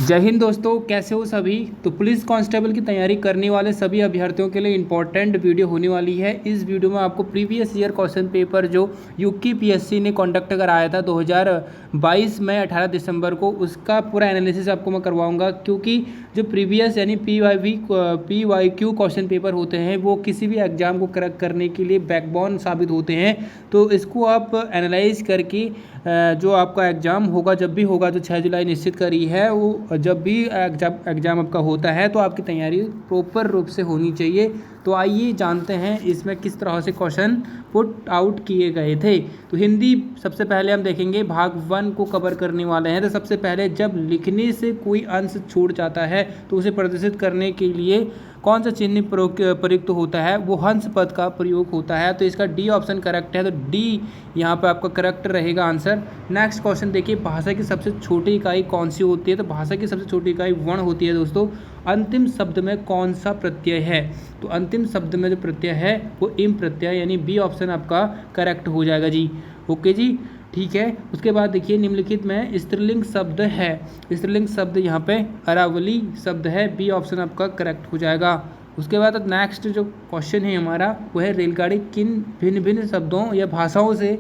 जय हिंद दोस्तों, कैसे हो सभी। तो पुलिस कांस्टेबल की तैयारी करने वाले सभी अभ्यर्थियों के लिए इंपॉर्टेंट वीडियो होने वाली है। इस वीडियो में आपको प्रीवियस ईयर क्वेश्चन पेपर जो यूकी पीएससी ने कंडक्ट कराया था 2022 में 18 दिसंबर को, उसका पूरा एनालिसिस आपको मैं करवाऊंगा। क्योंकि जो प्रीवियस यानी PYQ क्वेश्चन पेपर होते हैं वो किसी भी एग्जाम को क्रैक करने के लिए बैकबोन साबित होते हैं। तो इसको आप एनालाइज करके जो आपका एग्ज़ाम होगा, जब भी होगा, जो 6 जुलाई निश्चित करी है, वो जब भी एग्ज़ाम आपका होता है तो आपकी तैयारी प्रॉपर रूप से होनी चाहिए। तो आइए जानते हैं इसमें किस तरह से क्वेश्चन पुट आउट किए गए थे। तो हिंदी सबसे पहले हम देखेंगे, भाग 1 को कवर करने वाले हैं। तो सबसे पहले, जब लिखने से कोई अंश छूट जाता है तो उसे प्रदर्शित करने के लिए कौन सा चिन्ह प्रयुक्त होता है, वो हंस पद का प्रयोग होता है। तो इसका डी ऑप्शन करेक्ट है, तो डी यहाँ पे आपका करेक्ट रहेगा आंसर। नेक्स्ट क्वेश्चन देखिए, भाषा की सबसे छोटी इकाई कौन सी होती है। तो भाषा की सबसे छोटी इकाई वर्ण होती है दोस्तों। अंतिम शब्द में कौन सा प्रत्यय है, तो अंतिम शब्द में जो प्रत्यय है वो इम प्रत्यय, यानी बी ऑप्शन आपका करेक्ट हो जाएगा जी। ओके जी, ठीक है। उसके बाद देखिए, निम्नलिखित में स्त्रीलिंग शब्द है। स्त्रीलिंग शब्द यहाँ पे अरावली शब्द है, बी ऑप्शन आपका करेक्ट हो जाएगा। उसके बाद नेक्स्ट जो क्वेश्चन है हमारा वो है, रेलगाड़ी किन भिन्न भिन्न शब्दों या भाषाओं से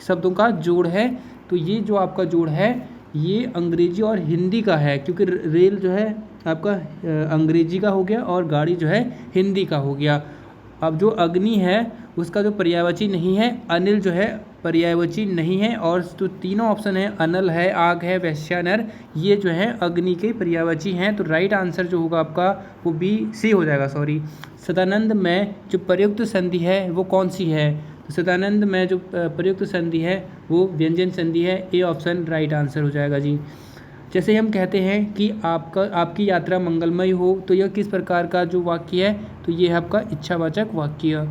शब्दों का जोड़ है। तो ये जो आपका जोड़ है ये अंग्रेजी और हिंदी का है, क्योंकि रेल जो है आपका अंग्रेजी का हो गया और गाड़ी जो है हिंदी का हो गया। अब जो अग्नि है उसका जो पर्यायवाची नहीं है, अनिल जो है पर्यायवाची नहीं है, और जो तीनों ऑप्शन है, अनल है, आग है, वैश्या नर, ये जो है अग्नि के पर्यायवाची हैं। तो राइट आंसर जो होगा आपका वो बी सी हो जाएगा, सॉरी। सदानंद में जो प्रयुक्त संधि है वो कौन सी है। तो सदानंद में जो प्रयुक्त संधि है वो व्यंजन संधि है, ए ऑप्शन राइट आंसर हो जाएगा जी। जैसे हम कहते हैं कि आपकी यात्रा मंगलमय हो, तो यह किस प्रकार का जो वाक्य है, तो ये है आपका इच्छावाचक वाक्य।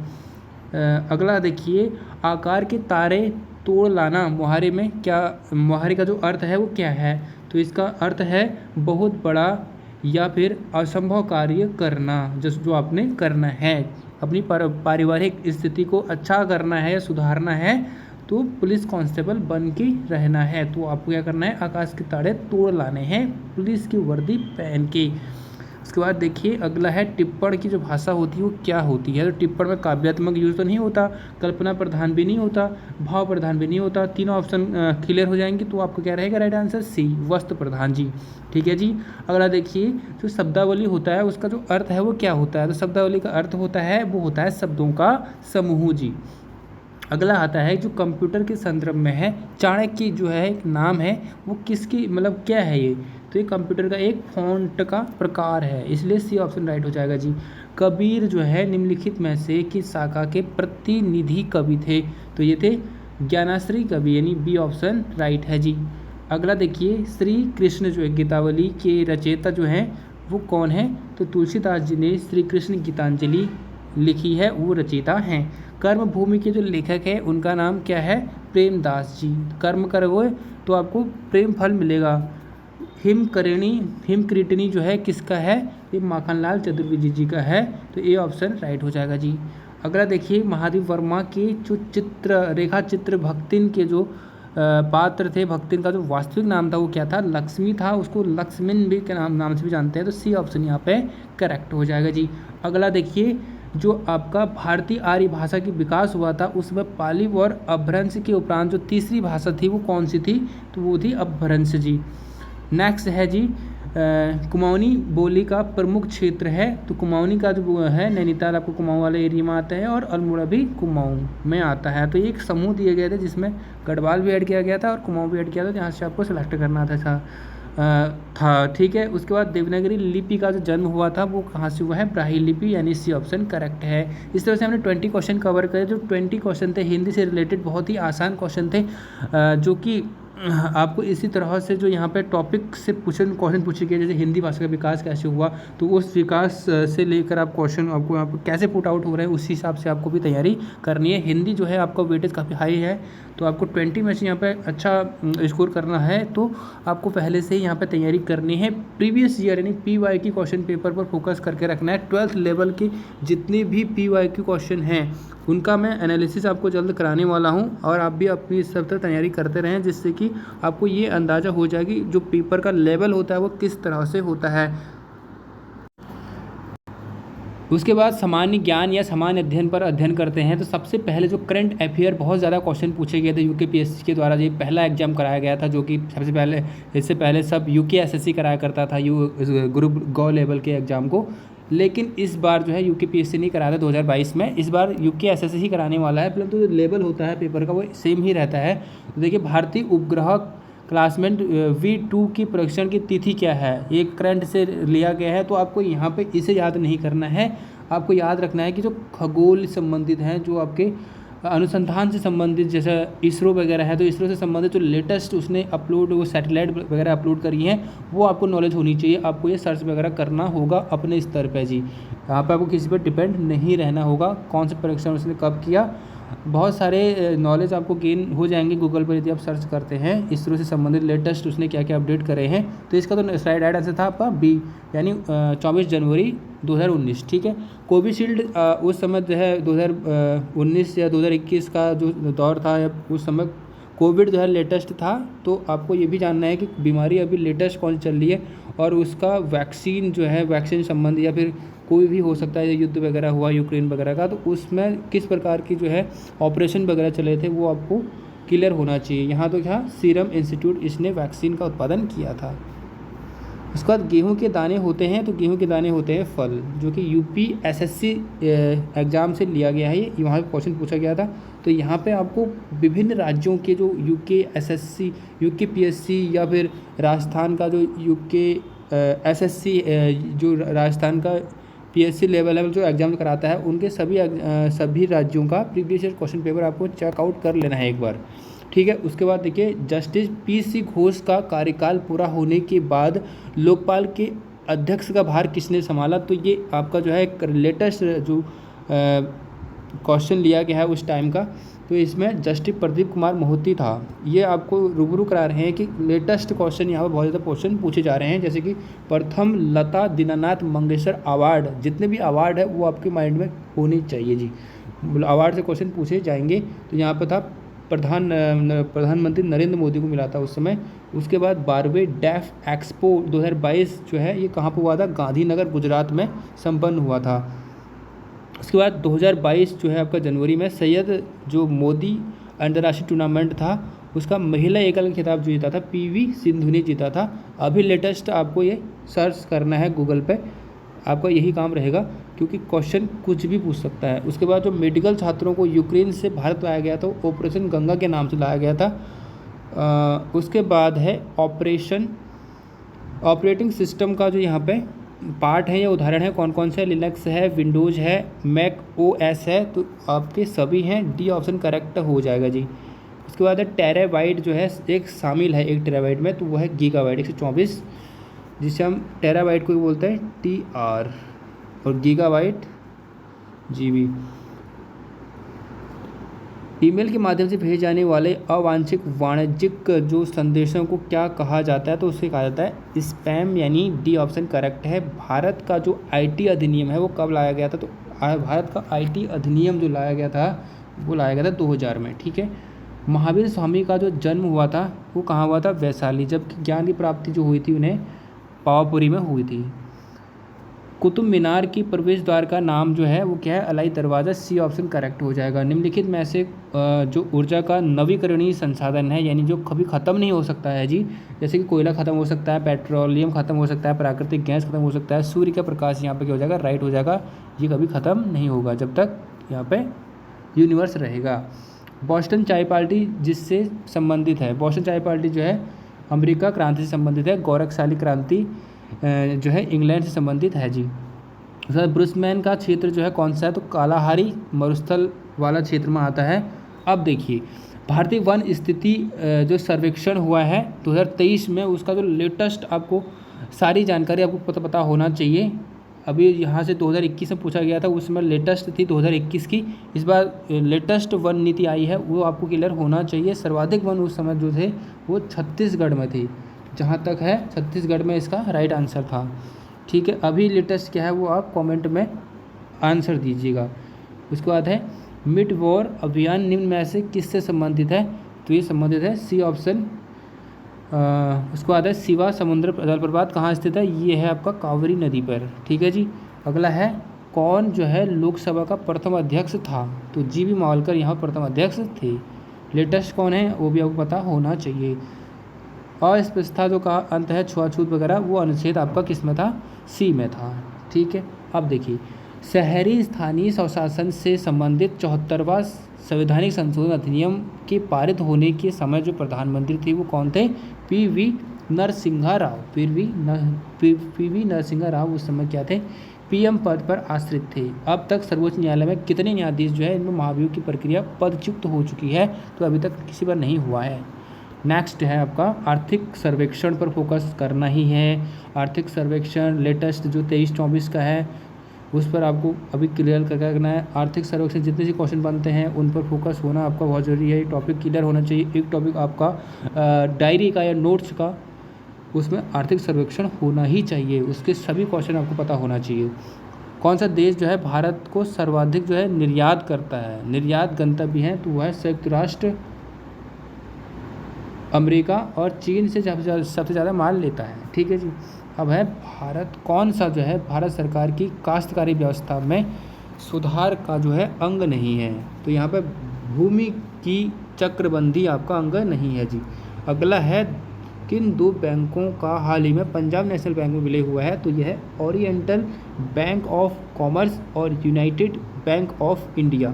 अगला देखिए, आकार के तारे तोड़ लाना मुहारे में क्या, मुहारे का जो अर्थ है वो क्या है। तो इसका अर्थ है बहुत बड़ा या फिर असंभव कार्य करना, जो आपने करना है, अपनी पारिवारिक स्थिति को अच्छा करना है या सुधारना है, तो पुलिस कांस्टेबल बन के रहना है। तो आपको क्या करना है, आकाश के तारे तोड़ लाने हैं पुलिस की वर्दी पहन के। उसके बाद देखिए, अगला है, टिप्पण की जो भाषा होती है वो क्या होती है। तो टिप्पण में काव्यात्मक यूज तो नहीं होता, कल्पना प्रधान भी नहीं होता, भाव प्रधान भी नहीं होता। तीनों ऑप्शन क्लियर हो जाएंगे, तो आपको क्या रहेगा राइट आंसर, सी वस्त्र प्रधान जी। ठीक है जी। अगला देखिए, जो शब्दावली होता है उसका जो अर्थ है वो क्या होता है। तो शब्दावली का अर्थ होता है वो होता है शब्दों का समूह जी। अगला आता है, जो कंप्यूटर के संदर्भ में है, चाणक्य जो है एक नाम है, वो किसकी मतलब क्या है ये। तो ये कंप्यूटर का एक फॉन्ट का प्रकार है, इसलिए सी ऑप्शन राइट हो जाएगा जी। कबीर जो है निम्नलिखित में से किस शाखा के प्रतिनिधि कवि थे। तो ये थे ज्ञानाश्री कवि, यानी बी ऑप्शन राइट है जी। अगला देखिए, श्री कृष्ण जो है गीतावली के रचयिता जो हैं वो कौन है। तो तुलसीदास जी ने श्री कृष्ण गीतांजलि लिखी है, वो रचयिता हैं। कर्म भूमि के जो लेखक है उनका नाम क्या है, प्रेमदास जी। कर्म करोगे तो आपको प्रेम फल मिलेगा। हिमकृतनी जो है किसका है, ये माखनलाल चतुर्वेदी जी का है, तो ए ऑप्शन राइट हो जाएगा जी। अगला देखिए, महादेव वर्मा के जो रेखा चित्र भक्तिन के जो पात्र थे, भक्तिन का जो वास्तविक नाम था वो क्या था, लक्ष्मी था, उसको लक्ष्मण भी के नाम से भी जानते हैं। तो सी ऑप्शन यहाँ पे करेक्ट हो जाएगा जी। अगला देखिए, जो आपका भारतीय आर्य भाषा की विकास हुआ था उसमें पाली और अपभ्रंश के उपरांत जो तीसरी भाषा थी वो कौन सी थी, तो वो थी अपभ्रंश जी। नेक्स्ट है जी, कुमाऊनी बोली का प्रमुख क्षेत्र है। तो कुमाऊनी का जो है, नैनीताल आपको कुमाऊं वाले एरिया में आता है और अल्मोड़ा भी कुमाऊं में आता है। तो ये एक समूह दिए गए थे जिसमें गढ़वाल भी ऐड किया गया था और कुमाऊं भी ऐड किया था, जहाँ से आपको सिलेक्ट करना था। ठीक है। उसके बाद देवनागरी लिपि का जो जन्म हुआ था वो कहाँ से हुआ है, ब्राह्मी लिपि, यानी सी ऑप्शन करेक्ट है। इस तरह से हमने 20 क्वेश्चन कवर करे। जो 20 क्वेश्चन थे हिंदी से रिलेटेड, बहुत ही आसान क्वेश्चन थे, जो कि आपको इसी तरह से जो यहाँ पे टॉपिक से क्वेश्चन पूछे गए, जैसे हिंदी भाषा का विकास कैसे हुआ, तो उस विकास से लेकर आप क्वेश्चन आपको यहाँ पर कैसे पुट आउट हो रहे हैं उस हिसाब से आपको भी तैयारी करनी है। हिंदी जो है आपका वेटेज काफ़ी हाई है, तो आपको 20 में से यहाँ पे अच्छा स्कोर करना है, तो आपको पहले से ही यहाँ पे तैयारी करनी है। प्रीवियस ईयर यानी PY की क्वेश्चन पेपर पर फोकस करके रखना है। 12th लेवल के जितने भी PY के क्वेश्चन हैं उनका मैं एनालिसिस आपको जल्द कराने वाला हूं, और आप भी अपनी सब तरह तैयारी करते रहें, जिससे कि आपको ये अंदाज़ा हो जाए कि जो पेपर का लेवल होता है वो किस तरह से होता है। उसके बाद सामान्य ज्ञान या सामान्य अध्ययन पर अध्ययन करते हैं। तो सबसे पहले जो करंट अफेयर बहुत ज़्यादा क्वेश्चन पूछे गए थे यूकेपीएससी के द्वारा, ये पहला एग्जाम कराया गया था, जो कि सबसे पहले, इससे पहले सब यूकेएसएससी कराया करता था ग्रुप गौ लेवल के एग्ज़ाम को, लेकिन इस बार जो है यूकेपीएससी नहीं कराया था 2022 में, इस बार यूकेएसएससी ही कराने वाला है। परंतु जो लेवल होता है पेपर का वो सेम ही रहता है। तो देखिए, भारतीय उपग्रह क्लासमेट V2 की परीक्षण की तिथि क्या है, ये करंट से लिया गया है। तो आपको यहाँ पे इसे याद नहीं करना है, आपको याद रखना है कि जो खगोल संबंधित हैं, जो आपके अनुसंधान से संबंधित, जैसे इसरो वगैरह है, तो इसरो से संबंधित जो लेटेस्ट उसने अपलोड, वो सैटेलाइट वगैरह अपलोड करी हैं, वो आपको नॉलेज होनी चाहिए। आपको ये सर्च वगैरह करना होगा अपने स्तर पर जी, यहाँ पर आपको किसी पर डिपेंड नहीं रहना होगा कौन से परीक्षण उसने कब किया। बहुत सारे नॉलेज आपको गेन हो जाएंगे गूगल पर यदि आप सर्च करते हैं इसरो से संबंधित लेटेस्ट उसने क्या क्या अपडेट करे हैं। तो इसका तो स्लाइड राइट आंसर था आपका बी, यानी 24 जनवरी 2019। ठीक है, कोविशील्ड उस समय जो है 2019 या 2021 का जो दौर था, या उस समय कोविड जो है लेटेस्ट था। तो आपको ये भी जानना है कि बीमारी अभी लेटेस्ट कौन चल रही है, और उसका वैक्सीन जो है, वैक्सीन संबंधी या फिर कोई भी हो सकता है, युद्ध वगैरह हुआ यूक्रेन वगैरह का, तो उसमें किस प्रकार की जो है ऑपरेशन वगैरह चले थे, वो आपको क्लियर होना चाहिए। यहाँ तो क्या, सीरम इंस्टीट्यूट इसने वैक्सीन का उत्पादन किया था। उसके बाद गेहूं के दाने होते हैं, तो गेहूं के दाने होते हैं फल, जो कि यूपीएसएससी एग्ज़ाम से लिया गया है, ये वहाँ पे क्वेश्चन पूछा गया था। तो यहाँ पे आपको विभिन्न राज्यों के जो यूकेएसएससी, यूकेपीएससी, या फिर राजस्थान का जो यूकेएसएससी जो राजस्थान का पीएससी लेवल जो एग्ज़ाम कराता है, उनके सभी राज्यों का प्रीवियस ईयर क्वेश्चन पेपर आपको चेकआउट कर लेना है एक बार। ठीक है, उसके बाद देखिए, जस्टिस पीसी घोष का कार्यकाल पूरा होने के बाद लोकपाल के अध्यक्ष का भार किसने संभाला। तो ये आपका जो है लेटेस्ट जो क्वेश्चन लिया गया है उस टाइम का, तो इसमें जस्टिस प्रदीप कुमार मोहती था। ये आपको रूबरू करा रहे हैं कि लेटेस्ट क्वेश्चन यहाँ पर बहुत ज़्यादा क्वेश्चन पूछे जा रहे हैं, जैसे कि प्रथम लता दीनानाथ मंगेशकर अवार्ड, जितने भी अवार्ड है वो आपके माइंड में होनी चाहिए जी, अवार्ड से क्वेश्चन पूछे जाएंगे। तो यहाँ पर था प्रधानमंत्री नरेंद्र मोदी को मिला था उस समय। उसके बाद 12वें डेफ एक्सपो 2022 जो है, ये कहाँ पर हुआ था, गांधीनगर गुजरात में संपन्न हुआ था। उसके बाद 2022 जो है आपका जनवरी में सैयद जो मोदी अंतर्राष्ट्रीय टूर्नामेंट था, उसका महिला एकल खिताब जो जीता था पीवी सिंधु ने जीता था। अभी लेटेस्ट आपको ये सर्च करना है गूगल पे, आपका यही काम रहेगा, क्योंकि क्वेश्चन कुछ भी पूछ सकता है। उसके बाद जो मेडिकल छात्रों को यूक्रेन से भारत लाया गया था, ऑपरेशन गंगा के नाम से लाया गया था। उसके बाद है ऑपरेटिंग सिस्टम का जो यहाँ पे पार्ट है या उदाहरण है कौन कौन से, लिनक्स है, विंडोज़ है, मैक ओएस है, तो आपके सभी हैं, डी ऑप्शन करेक्ट हो जाएगा जी। उसके बाद है टेराबाइट जो है एक शामिल है 1 टेराबाइट में, तो वो है गीगाबाइट 124, जिसे हम टेराबाइट को बोलते हैं TR, और गीगाबाइट GB। ईमेल के माध्यम से भेजे जाने वाले अवांछित वाणिज्यिक जो संदेशों को क्या कहा जाता है, तो उसे कहा जाता है स्पैम, यानी डी ऑप्शन करेक्ट है। भारत का जो IT अधिनियम है वो कब लाया गया था, तो भारत का IT अधिनियम जो लाया गया था वो लाया गया था 2000 में। ठीक है, महावीर स्वामी का जो जन्म हुआ था वो कहाँ हुआ था, वैशाली, जबकि ज्ञान की प्राप्ति जो हुई थी उन्हें पावापुरी में हुई थी। कुतुब मीनार की प्रवेश द्वार का नाम जो है वो क्या है, अलाई दरवाज़ा, C ऑप्शन करेक्ट हो जाएगा। निम्नलिखित में से जो ऊर्जा का नवीकरणीय संसाधन है, यानी जो कभी ख़त्म नहीं हो सकता है जी, जैसे कि कोयला ख़त्म हो सकता है, पेट्रोलियम ख़त्म हो सकता है, प्राकृतिक गैस ख़त्म हो सकता है, सूर्य का प्रकाश यहाँ पे क्या हो जाएगा, राइट हो जाएगा, ये कभी ख़त्म नहीं होगा जब तक यहाँ पे यूनिवर्स रहेगा। बोस्टन चाय पार्टी जिससे संबंधित है, बोस्टन चाय पार्टी जो है अमेरिका क्रांति से संबंधित है, गोरखशाली क्रांति जो है इंग्लैंड से संबंधित है जी। सर ब्रुसमैन का क्षेत्र जो है कौन सा है, तो कालाहारी मरुस्थल वाला क्षेत्र में आता है। अब देखिए, भारतीय वन स्थिति जो सर्वेक्षण हुआ है 2023 में, उसका जो लेटेस्ट आपको सारी जानकारी आपको पता होना चाहिए। अभी यहाँ से 2021 में पूछा गया था, उसमें लेटेस्ट थी 2021 की, इस बार लेटेस्ट वन नीति आई है, वो आपको क्लियर होना चाहिए। सर्वाधिक वन उस समय जो थे वो छत्तीसगढ़ में थी, जहाँ तक है छत्तीसगढ़ में इसका राइट आंसर था। ठीक है, अभी लेटेस्ट क्या है वो आप कमेंट में आंसर दीजिएगा। उसके बाद है मिड वॉर अभियान निम्न में से किससे संबंधित है? तो ये संबंधित है सी ऑप्शन, उसको आता है शिवा समुद्र जलप्रपात कहाँ स्थित है? ये है आपका कावेरी नदी पर। ठीक है जी। अगला है कौन जो है लोकसभा का प्रथम अध्यक्ष था? तो जी.बी. मावलकर यहाँ प्रथम अध्यक्ष थे। लेटेस्ट कौन है वो भी आपको पता होना चाहिए। अस्पृश्यता जो का अंत है छुआछूत वगैरह, वो अनुच्छेद आपका किस में था? सी में था। ठीक है। अब देखिए शहरी स्थानीय स्वशासन से संबंधित 74वां संवैधानिक संशोधन अधिनियम के पारित होने के समय जो प्रधानमंत्री थे वो कौन थे? पी.वी. नरसिम्हा राव। पी.वी. नरसिम्हा राव उस समय क्या थे? पीएम पद पर आश्रित थे। अब तक सर्वोच्च न्यायालय में कितने न्यायाधीश जो है इनमें महाभियोग की प्रक्रिया पदच्युत हो चुकी है? तो अभी तक किसी पर नहीं हुआ है। नेक्स्ट है आपका आर्थिक सर्वेक्षण पर फोकस करना ही है। आर्थिक सर्वेक्षण लेटेस्ट जो 23-24 का है उस पर आपको अभी क्लियर करना है। आर्थिक सर्वेक्षण जितने से क्वेश्चन बनते हैं उन पर फोकस होना आपका बहुत ज़रूरी है। टॉपिक क्लियर होना चाहिए। एक टॉपिक आपका डायरी का या नोट्स का, उसमें आर्थिक सर्वेक्षण होना ही चाहिए, उसके सभी क्वेश्चन आपको पता होना चाहिए। कौन सा देश जो है भारत को सर्वाधिक जो है निर्यात करता है? निर्यात गंतव्य है तो वह है संयुक्त राष्ट्र अमेरिका और चीन से सबसे ज़्यादा माल लेता है। ठीक है जी। अब है भारत कौन सा जो है भारत सरकार की काश्तकारी व्यवस्था में सुधार का जो है अंग नहीं है? तो यहाँ पे भूमि की चक्रबंदी आपका अंग नहीं है जी। अगला है किन दो बैंकों का हाल ही में पंजाब नेशनल बैंक में विलय हुआ है? तो यह है ओरिएंटल बैंक ऑफ कॉमर्स और United bank of India.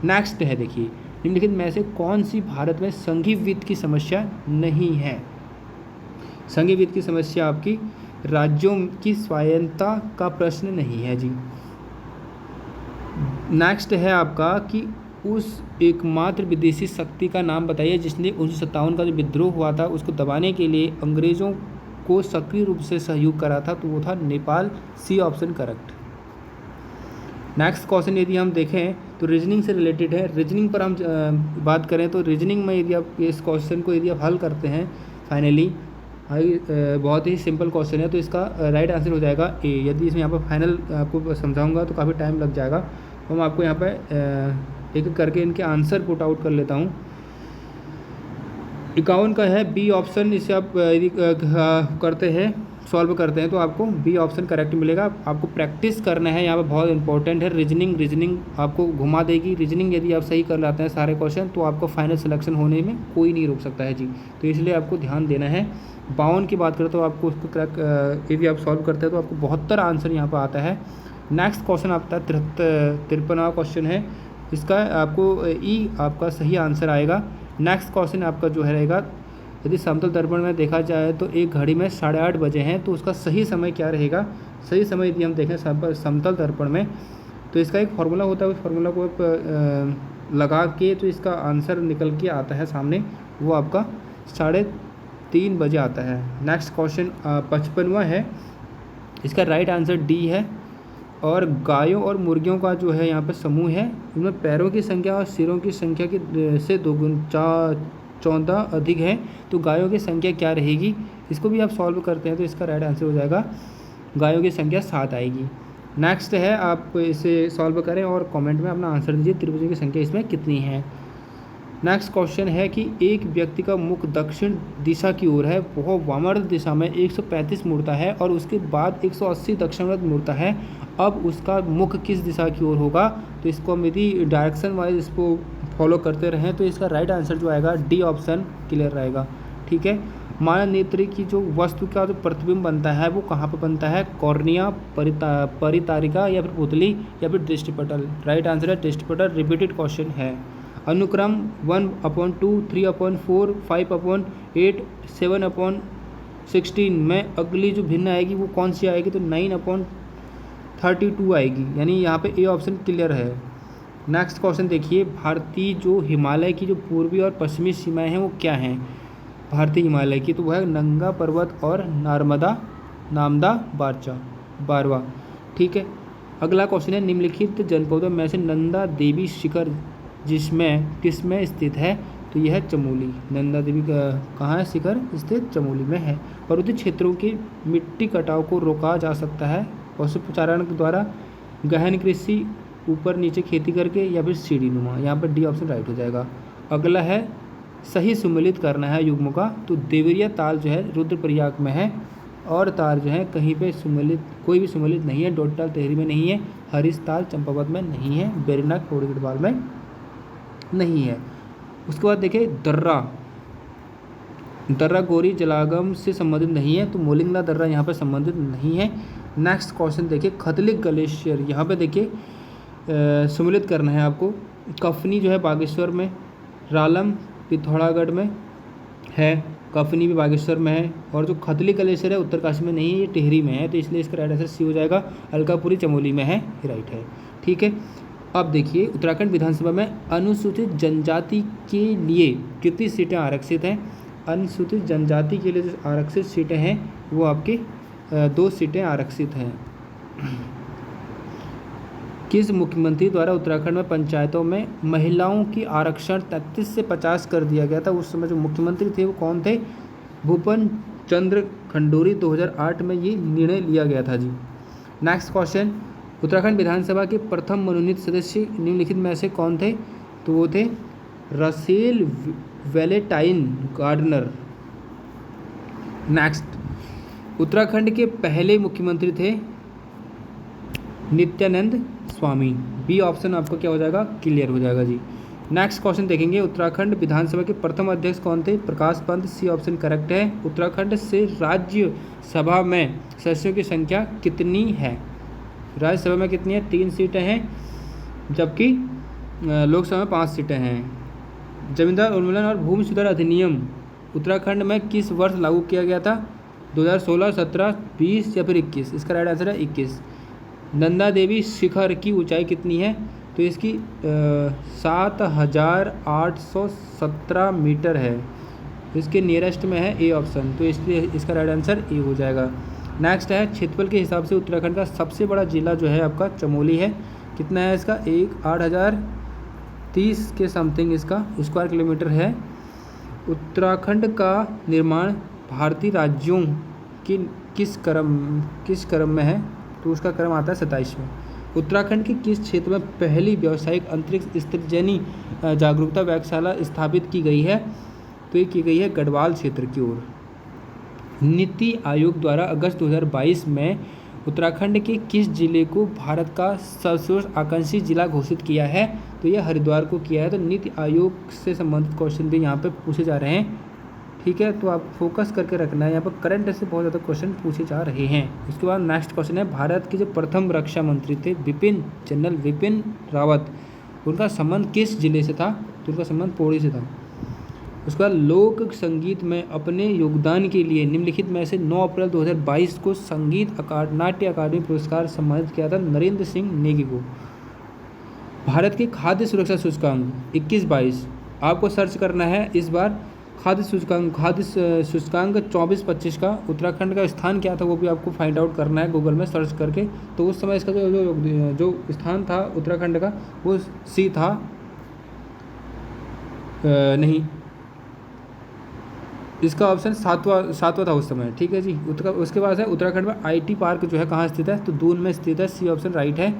Next है देखिए निम्नलिखित में से कौन सी भारत में संघीय वित्त की समस्या नहीं है? संघीय वित्त की समस्या आपकी राज्यों की स्वायत्तता का प्रश्न नहीं है जी। नेक्स्ट है आपका कि उस एकमात्र विदेशी शक्ति का नाम बताइए जिसने 1957 का जो विद्रोह हुआ था उसको दबाने के लिए अंग्रेज़ों को सक्रिय रूप से सहयोग करा था, तो वो था Nepal. C option correct. Next question यदि हम देखें तो रीजनिंग से रिलेटेड है। रीजनिंग पर हम बात करें तो रीजनिंग में यदि आप इस क्वेश्चन को यदि आप हल करते हैं फाइनली बहुत ही सिंपल क्वेश्चन है, तो इसका राइट आंसर हो जाएगा ए। यदि इसमें यहाँ पर फाइनल आपको समझाऊंगा तो काफ़ी टाइम लग जाएगा, तो मैं आपको यहाँ पर एक करके इनके आंसर पुट आउट कर लेता हूँ। 51 का है बी ऑप्शन। इसे आप यदि करते हैं सॉल्व करते हैं तो आपको बी ऑप्शन करेक्ट मिलेगा। आपको प्रैक्टिस करना है, यहाँ पर बहुत इंपॉर्टेंट है। रीजनिंग आपको घुमा देगी। रीजनिंग यदि आप सही कर लाते हैं सारे क्वेश्चन तो आपको फाइनल सिलेक्शन होने में कोई नहीं रोक सकता है जी। तो इसलिए आपको ध्यान देना है। 52 की बात करें तो आपको उसको क्रैक यदि आप सॉल्व करते हैं तो आपको 72 आंसर यहाँ पर आता है। नेक्स्ट क्वेश्चन आपका 53वां क्वेश्चन है, इसका आपको ई आपका सही आंसर आएगा। नेक्स्ट क्वेश्चन आपका जो है रहेगा यदि समतल दर्पण में देखा जाए तो एक घड़ी में 8:30 बजे हैं, तो उसका सही समय क्या रहेगा? सही समय यदि हम देखें समतल दर्पण में तो इसका एक फार्मूला होता है, उस फार्मूला को लगा के तो इसका आंसर निकल के आता है सामने, वो आपका 3:30 बजे आता है। नेक्स्ट क्वेश्चन 55वां है, इसका राइट आंसर डी है। और गायों और मुर्गियों का जो है यहाँ पर समूह है, इनमें पैरों की संख्या और सिरों की संख्या की से 14 अधिक है, तो गायों की संख्या क्या रहेगी? इसको भी आप सॉल्व करते हैं तो इसका राइट आंसर हो जाएगा गायों की संख्या 7 आएगी। नेक्स्ट है आप इसे सॉल्व करें और कमेंट में अपना आंसर दीजिए त्रिभुजों की संख्या इसमें कितनी है। नेक्स्ट क्वेश्चन है कि एक व्यक्ति का मुख दक्षिण दिशा की ओर है, वह वामावर्त दिशा में 135 मुड़ता है और उसके बाद 180 दक्षिणावर्त मुड़ता है। अब उसका मुख किस दिशा की ओर होगा? तो इसको हम यदि डायरेक्शन वाइज इसको फॉलो करते रहें तो इसका राइट आंसर जो आएगा डी ऑप्शन क्लियर रहेगा। ठीक है। मानव नेत्र की जो वस्तु का जो प्रतिबिंब बनता है वो कहाँ पर बनता है? कॉर्निया, परितारिका या फिर पुतली या फिर दृष्टिपटल। राइट आंसर है दृष्टिपटल। रिपीटेड क्वेश्चन है। अनुक्रम 1/2, 3/4, 5/8, 7/16 में अगली जो भिन्न आएगी वो कौन सी आएगी? तो 9/32 आएगी, यानी यहाँ पे ए ऑप्शन क्लियर है। नेक्स्ट क्वेश्चन देखिए, भारतीय जो हिमालय की जो पूर्वी और पश्चिमी सीमाएं हैं वो क्या हैं? भारतीय हिमालय की तो वह है नंगा पर्वत और नामदा बारवा। ठीक है। अगला क्वेश्चन है, निम्नलिखित जनपदों में से नंदा देवी शिखर किसमें स्थित है? तो यह है चमोली। नंदा देवी कहाँ है शिखर स्थित? चमोली में है। पर्वतीय क्षेत्रों की मिट्टी कटाव को रोका जा सकता है पशु प्रचारण के द्वारा, गहन कृषि ऊपर नीचे खेती करके या फिर सीढ़ी नुमा, यहाँ पर डी ऑप्शन राइट हो जाएगा। अगला है सही सुमेलित करना है युग्मों का, तो देवरिया ताल जो है रुद्रप्रयाग में है और ताल जो है कहीं पे सुमेलित कोई भी सुमेलित नहीं है। डोडताल टिहरी में नहीं है, हरीश ताल चंपावत में नहीं है, बेरीनाग पौड़ी गढ़वाल में नहीं है। उसके बाद देखिए दर्रा गोरी जलागम से संबंधित नहीं है, तो मोलिंगला दर्रा यहाँ पर संबंधित नहीं है। नेक्स्ट क्वेश्चन देखिए खतलिक ग्लेशियर, यहाँ पे देखिए सुमेलित करना है आपको। कफनी जो है बागेश्वर में, रालम पिथौरागढ़ में है, कफनी भी बागेश्वर में है, और जो खतलिक ग्लेशियर है उत्तरकाशी में नहीं है, ये टिहरी में है, तो इसलिए इसका राइट आंसर सी हो जाएगा। अलकापुरी चमोली में है, ये राइट है। ठीक है, अब देखिए उत्तराखंड विधानसभा में अनुसूचित जनजाति के लिए कितनी सीटें आरक्षित हैं। अनुसूचित जनजाति के लिए जो आरक्षित सीटें हैं वो आपकी 2 सीटें आरक्षित हैं। किस मुख्यमंत्री द्वारा उत्तराखंड में पंचायतों में महिलाओं की आरक्षण 33 से 50 कर दिया गया था। उस समय जो मुख्यमंत्री थे वो कौन थे? भूपेन चंद्र खंडूरी। 2008 में ये निर्णय लिया गया था जी। नेक्स्ट क्वेश्चन, उत्तराखंड विधानसभा के प्रथम मनोनीत सदस्य निम्नलिखित में से कौन थे? तो वो थे Russell Valentine Gardner. Next, Uttarakhand के पहले मुख्यमंत्री थे नित्यानंद स्वामी। बी ऑप्शन आपको क्या हो जाएगा? क्लियर हो जाएगा जी। नेक्स्ट क्वेश्चन देखेंगे, उत्तराखंड विधानसभा के प्रथम अध्यक्ष कौन थे? Prakash Pant. C option correct है। उत्तराखंड से राज्यसभा में सदस्यों की संख्या कितनी है? राज्यसभा में कितनी है? 3 सीटें हैं, जबकि लोकसभा में 5 सीटें हैं। जमींदार उन्मूलन और भूमि सुधार अधिनियम उत्तराखंड में किस वर्ष लागू किया गया था? 2016, 17, 20 या फिर 21? इसका राइट आंसर है 21। नंदा देवी शिखर की ऊंचाई कितनी है? तो इसकी 7817 मीटर है। इसके नियरेस्ट में है ए ऑप्शन, तो इसलिए इसका राइट आंसर ए हो जाएगा। नेक्स्ट है, क्षेत्रफल के हिसाब से उत्तराखंड का सबसे बड़ा जिला जो है आपका चमोली है। कितना है इसका? 8030 के समथिंग इसका स्क्वायर किलोमीटर है। उत्तराखंड का निर्माण भारतीय राज्यों की किस क्रम में है? तो उसका क्रम आता है 27वें। उत्तराखंड के किस क्षेत्र में पहली व्यावसायिक अंतरिक्ष स्त्रीजनी जागरूकता व्याख्याशाला स्थापित की गई है? तो ये की गई है गढ़वाल क्षेत्र की ओर। नीति आयोग द्वारा अगस्त 2022 में उत्तराखंड के किस जिले को भारत का सर्वश्रेष्ठ आकांक्षी जिला घोषित किया है? तो यह हरिद्वार को किया है। तो नीति आयोग से संबंधित क्वेश्चन भी यहाँ पे पूछे जा रहे हैं। ठीक है, तो आप फोकस करके रखना है, यहाँ पर करंट से बहुत ज़्यादा क्वेश्चन पूछे जा रहे हैं। उसके बाद नेक्स्ट क्वेश्चन है, भारत के जो प्रथम रक्षा मंत्री थे जनरल विपिन रावत, उनका संबंध किस जिले से था? तो उनका संबंध पौड़ी से था। उसके बाद लोक संगीत में अपने योगदान के लिए निम्नलिखित में से 9 अप्रैल 2022 को संगीत नाट्य अकादमी पुरस्कार सम्मानित किया था नरेंद्र सिंह नेगी को। भारत के खाद्य सुरक्षा सूचकांक 21-22 आपको सर्च करना है इस बार। खाद्य सूचकांक 24-25 का उत्तराखंड का स्थान क्या था वो भी आपको फाइंड आउट करना है गूगल में सर्च करके। तो उस समय इसका जो स्थान था उत्तराखंड का वो सी था, नहीं, इसका ऑप्शन सातवां था उस समय। ठीक है जी। उसके बाद है उत्तराखंड में IT पार्क जो है कहाँ स्थित है? तो दून में स्थित है। सी ऑप्शन राइट है।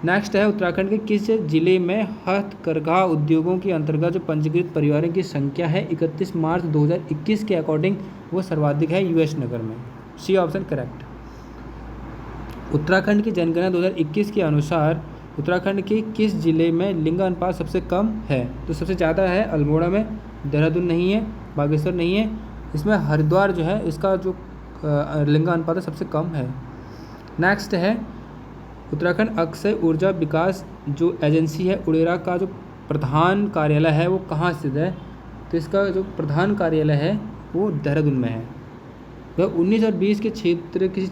नेक्स्ट है, उत्तराखंड के किस जिले में हथकरघा उद्योगों के अंतर्गत जो पंजीकृत परिवारों की संख्या है 31 मार्च 2021 के अकॉर्डिंग वो सर्वाधिक है? US नगर में। सी ऑप्शन करेक्ट। उत्तराखंड की जनगणना 2021 के अनुसार उत्तराखंड के किस जिले में लिंग अनुपात सबसे कम है? तो सबसे ज़्यादा है अल्मोड़ा में, देहरादून नहीं है, बागेश्वर नहीं है, इसमें हरिद्वार जो है इसका जो लिंगानुपात है सबसे कम है। नेक्स्ट है, उत्तराखंड अक्षय ऊर्जा विकास जो एजेंसी है उड़ेरा का जो प्रधान कार्यालय है वो कहाँ स्थित है? तो इसका जो प्रधान कार्यालय है वो देहरादून में है। तो 19 और 20 के किस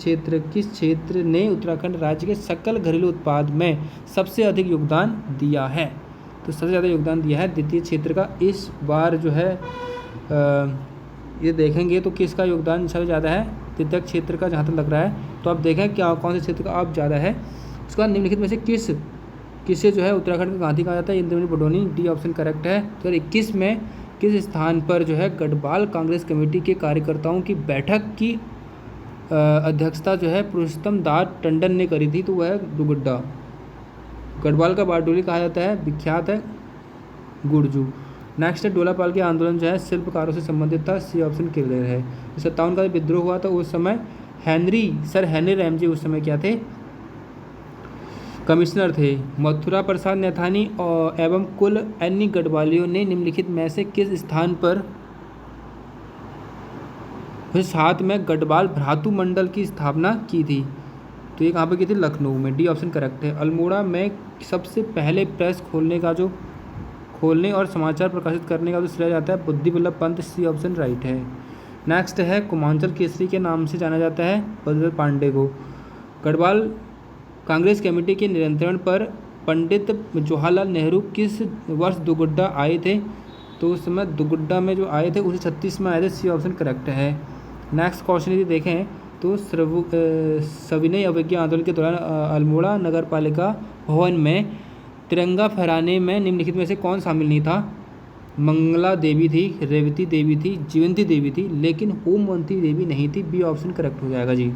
क्षेत्र ने उत्तराखंड राज्य के सकल घरेलू उत्पाद में सबसे अधिक योगदान दिया है? तो सबसे ज़्यादा योगदान दिया है द्वितीय क्षेत्र का। इस बार जो है ये देखेंगे तो किसका योगदान सबसे ज़्यादा है? द्वितीय क्षेत्र का, जहाँ तक लग रहा है। तो आप देखें क्या कौन से क्षेत्र का आप ज़्यादा है। उसके बाद निम्नलिखित में से किसे जो है उत्तराखंड का गांधी कहा जाता है? Indramani Badoni. D option correct है। 2021 में किस स्थान पर जो है गढ़वाल कांग्रेस कमेटी के कार्यकर्ताओं की बैठक की अध्यक्षता जो है पुरुषोत्तम दास टंडन ने करी थी? तो वह है दुगड्डा। गढ़वाल का बारडोली कहा जाता है, विख्यात है गुर्जू। नेक्स्ट है डोलापाल के आंदोलन जो है शिल्पकारों से संबंधित था, सी ऑप्शन क्लियर है। 57 का विद्रोह हुआ था उस समय सर हेनरी रैमजे उस समय क्या थे, कमिश्नर थे। मथुरा प्रसाद नैथानी और एवं कुल अन्य गढ़वालियों ने निम्नलिखित में से किस स्थान पर साथ में गढ़वाल भ्रातु मंडल की स्थापना की थी, तो ये कहाँ पर की थी, लखनऊ में, डी ऑप्शन करेक्ट है। अल्मोड़ा में सबसे पहले प्रेस खोलने और समाचार प्रकाशित करने का जो श्रेय जाता है Buddhi Vallabh Pant, C option right है। नेक्स्ट है कुमांचल केसरी के नाम से जाना जाता है बलदेव पांडे को। गढ़वाल कांग्रेस कमेटी के नियंत्रण पर पंडित जवाहरलाल नेहरू किस वर्ष दुगुड्डा आए थे, तो उस समय दुगुड्डा में जो आए थे 1936 में आए थे, सी ऑप्शन करेक्ट है। नेक्स्ट क्वेश्चन यदि देखें तो सविनय अवज्ञा आंदोलन के दौरान अल्मोड़ा नगर पालिका भवन में तिरंगा फहराने में निम्नलिखित में से कौन शामिल नहीं था, मंगला देवी थी, रेवती देवी थी, जीवंती देवी थी, लेकिन होमवंती देवी नहीं थी, बी ऑप्शन करेक्ट हो जाएगा जी।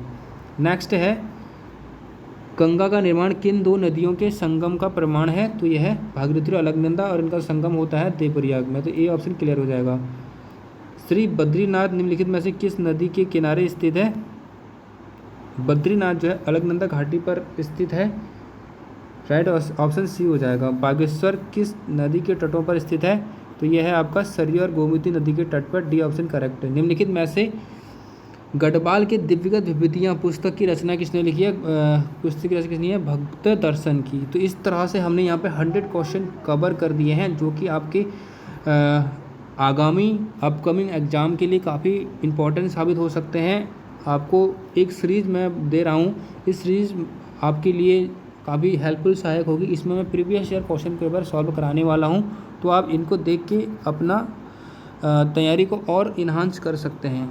नेक्स्ट है गंगा का निर्माण किन दो नदियों के संगम का प्रमाण है, तो यह है भागीरथी और अलकनंदा, और इनका संगम होता है देवप्रयाग में, तो ए ऑप्शन क्लियर हो जाएगा। श्री बद्रीनाथ निम्नलिखित में से किस नदी के किनारे स्थित है, बद्रीनाथ जो है अलकनंदा घाटी पर स्थित है, राइट ऑप्शन सी हो जाएगा। बागेश्वर किस नदी के तटों पर स्थित है, तो यह है आपका सरयू और गोमती नदी के तट पर, डी ऑप्शन करेक्ट है। निम्नलिखित में से गढ़वाल के दिव्यगत विभूतियाँ पुस्तक की रचना किसने लिखी है, पुस्तक की रचना किसने है, भक्त दर्शन की। तो इस तरह से हमने यहाँ पे 100 क्वेश्चन कवर कर दिए हैं जो कि आपके आगामी अपकमिंग एग्ज़ाम के लिए काफ़ी इम्पोर्टेंट साबित हो सकते हैं। आपको एक सीरीज़ मैं दे रहा हूँ, इस सीरीज़ आपके लिए काफ़ी हेल्पफुल सहायक होगी। इसमें मैं previous year question paper solve कराने वाला हूँ, तो आप इनको देख के अपना तैयारी को और इन्हांस कर सकते हैं।